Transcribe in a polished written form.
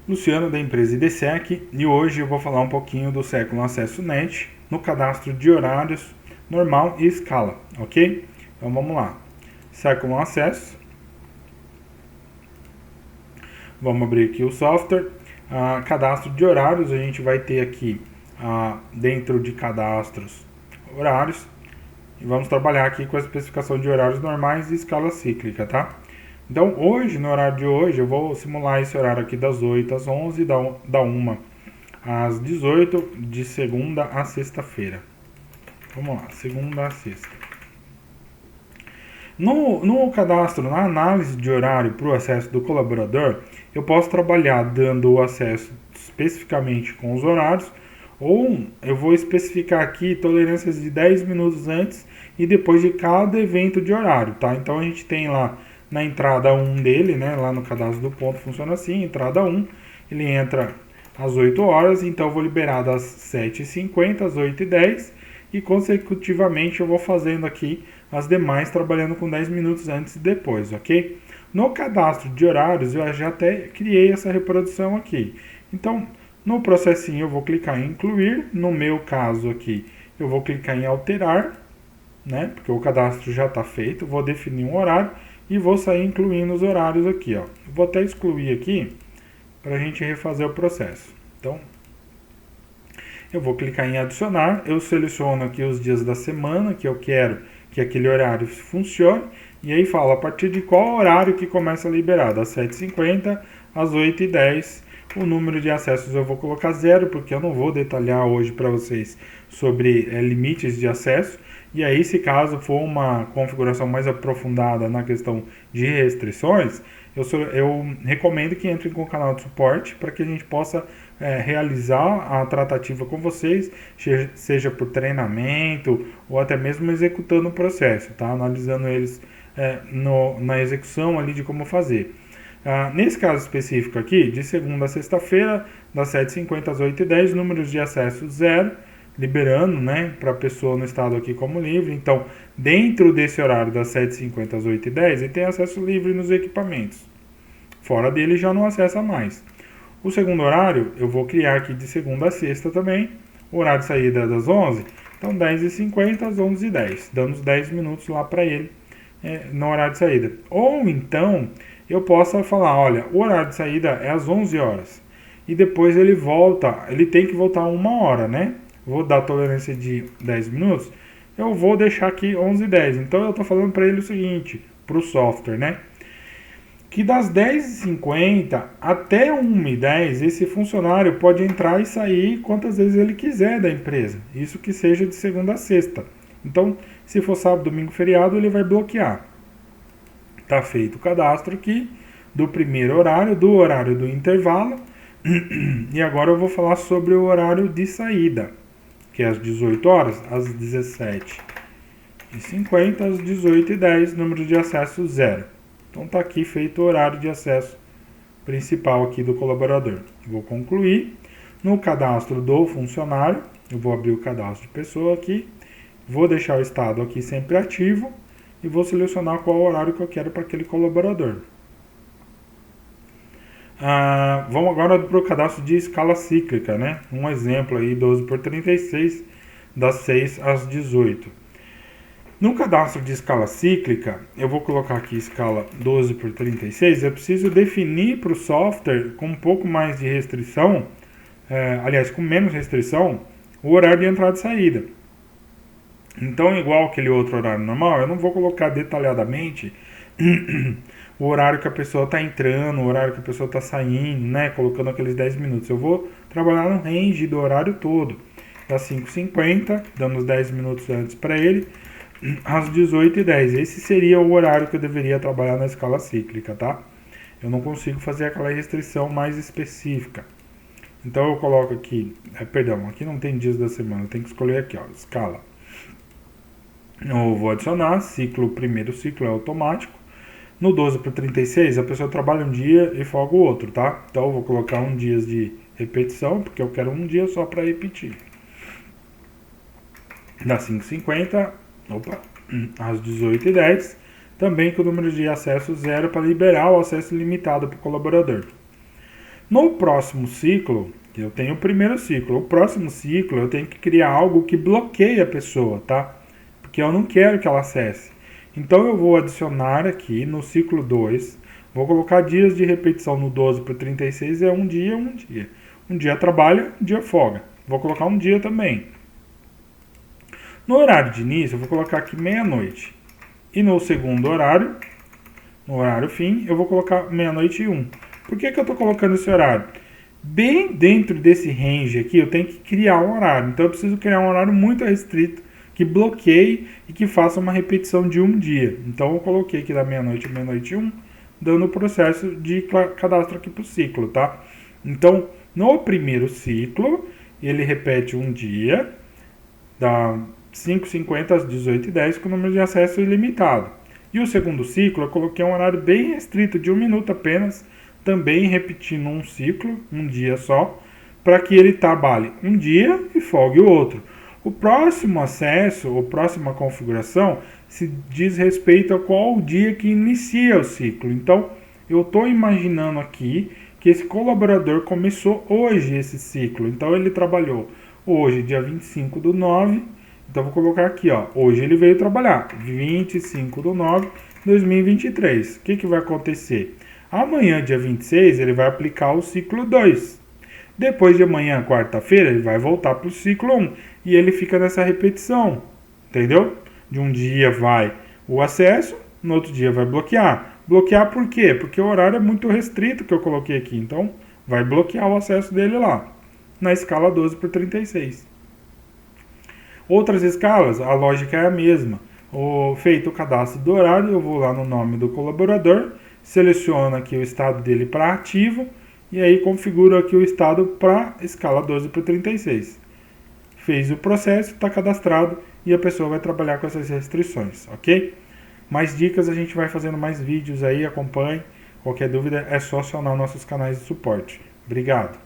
Luciano da empresa IDSEC e hoje eu vou falar um pouquinho do século acesso NET no cadastro de horários normal e escala, ok? Então vamos lá. Século acesso. Vamos abrir aqui o software. Cadastro de horários, a gente vai ter aqui dentro de cadastros horários. E vamos trabalhar aqui com a especificação de horários normais e escala cíclica, tá? Então, hoje, no horário de hoje, eu vou simular esse horário aqui das 8 às 11, da 1 às 18, de segunda a sexta-feira. Vamos lá, segunda a sexta. No cadastro, na análise de horário para o acesso do colaborador, eu posso trabalhar dando o acesso especificamente com os horários, ou eu vou especificar aqui tolerâncias de 10 minutos antes e depois de cada evento de horário, tá? Então a gente tem lá na entrada 1 dele, né, lá no cadastro do ponto funciona assim, entrada 1, ele entra às 8 horas, então eu vou liberar das 7h50 às 8h10 e consecutivamente eu vou fazendo aqui as demais trabalhando com 10 minutos antes e depois, ok? No cadastro de horários eu já até criei essa reprodução aqui. Então, no processinho eu vou clicar em incluir, no meu caso aqui eu vou clicar em alterar, né? Porque o cadastro já está feito, vou definir um horário e vou sair incluindo os horários aqui, ó. Vou até excluir aqui para a gente refazer o processo. Então, eu vou clicar em adicionar, eu seleciono aqui os dias da semana que eu quero que aquele horário funcione e aí fala a partir de qual horário que começa a liberar, das 7h50 às 8h10. O número de acessos eu vou colocar 0, porque eu não vou detalhar hoje para vocês sobre limites de acesso. E aí, se caso for uma configuração mais aprofundada na questão de restrições, eu recomendo que entrem com o canal de suporte para que a gente possa realizar a tratativa com vocês, seja por treinamento ou até mesmo executando o processo, tá? Analisando eles na execução ali de como fazer. Nesse caso específico aqui, de segunda a sexta-feira, das 7h50 às 8h10, números de acesso 0, liberando, né, para a pessoa no estado aqui como livre. Então, dentro desse horário das 7h50 às 8h10, ele tem acesso livre nos equipamentos. Fora dele já não acessa mais. O segundo horário, eu vou criar aqui de segunda a sexta também, o horário de saída é das 11, então 10h50 às 11h10, dando os 10 minutos lá para ele no horário de saída. Ou então, eu posso falar, olha, o horário de saída é às 11 horas. E depois ele volta, ele tem que voltar 1 hora, né? Vou dar tolerância de 10 minutos. Eu vou deixar aqui 11h10. Então eu estou falando para ele o seguinte, para o software, né? Que das 10h50 até 1h10, esse funcionário pode entrar e sair quantas vezes ele quiser da empresa. Isso que seja de segunda a sexta. Então, se for sábado, domingo, feriado, ele vai bloquear. Está feito o cadastro aqui do primeiro horário, do horário do intervalo. E agora eu vou falar sobre o horário de saída, que é às 18 horas, às 17h50, às 18h10, número de acesso 0. Então está aqui feito o horário de acesso principal aqui do colaborador. Vou concluir. No cadastro do funcionário, eu vou abrir o cadastro de pessoa aqui, vou deixar o estado aqui sempre ativo e vou selecionar qual horário que eu quero para aquele colaborador. Vamos agora para o cadastro de escala cíclica, né? Um exemplo aí, 12/36, das 6 às 18. No cadastro de escala cíclica, eu vou colocar aqui escala 12/36, eu preciso definir para o software com um pouco mais de restrição, aliás, com menos restrição, o horário de entrada e saída. Então, igual aquele outro horário normal, eu não vou colocar detalhadamente o horário que a pessoa está entrando, o horário que a pessoa está saindo, né? Colocando aqueles 10 minutos. Eu vou trabalhar no range do horário todo. Das 5h50, dando os 10 minutos antes para ele, às 18h10. Esse seria o horário que eu deveria trabalhar na escala cíclica, tá? Eu não consigo fazer aquela restrição mais específica. Então eu coloco aqui, aqui não tem dias da semana, eu tenho que escolher aqui, ó, escala. Eu vou adicionar, primeiro ciclo é automático. No 12/36, a pessoa trabalha um dia e folga o outro, tá? Então eu vou colocar 1 dia de repetição, porque eu quero um dia só para repetir. Das 5h50, às 18h10, também com o número de acesso 0 para liberar o acesso limitado para o colaborador. No próximo ciclo, eu tenho o primeiro ciclo. O próximo ciclo eu tenho que criar algo que bloqueie a pessoa, tá? Porque eu não quero que ela acesse. Então eu vou adicionar aqui no ciclo 2, vou colocar dias de repetição no 12 para 36, é um dia, um dia. Um dia trabalha, um dia folga. Vou colocar um dia também. No horário de início, eu vou colocar aqui meia-noite. E no segundo horário, no horário fim, eu vou colocar meia-noite e 1. Por que eu estou colocando esse horário? Bem dentro desse range aqui, eu tenho que criar um horário. Então eu preciso criar um horário muito restrito, que bloqueie e que faça uma repetição de um dia. Então eu coloquei aqui da meia-noite a meia-noite e 1, dando o processo de cadastro aqui para o ciclo, tá? Então, no primeiro ciclo, ele repete um dia, da 5h50 às 18h10, com número de acesso ilimitado. E o segundo ciclo, eu coloquei um horário bem restrito, de 1 minuto apenas, também repetindo um ciclo, um dia só, para que ele trabalhe um dia e folgue o outro. O próximo acesso, ou próxima configuração, se diz respeito a qual o dia que inicia o ciclo. Então, eu estou imaginando aqui que esse colaborador começou hoje esse ciclo. Então, ele trabalhou hoje, dia 25/9. Então, vou colocar aqui, ó, hoje ele veio trabalhar, 25/9/2023. O que vai acontecer? Amanhã, dia 26, ele vai aplicar o ciclo 2. Depois de amanhã, quarta-feira, ele vai voltar para o ciclo 1. E ele fica nessa repetição, entendeu? De um dia vai o acesso, no outro dia vai bloquear. Bloquear por quê? Porque o horário é muito restrito que eu coloquei aqui. Então, vai bloquear o acesso dele lá, na escala 12/36. Outras escalas, a lógica é a mesma. Feito o cadastro do horário, eu vou lá no nome do colaborador, seleciono aqui o estado dele para ativo, e aí configuro aqui o estado para escala 12/36. Fez o processo, está cadastrado e a pessoa vai trabalhar com essas restrições, ok? Mais dicas, a gente vai fazendo mais vídeos aí, acompanhe. Qualquer dúvida é só acionar nossos canais de suporte. Obrigado!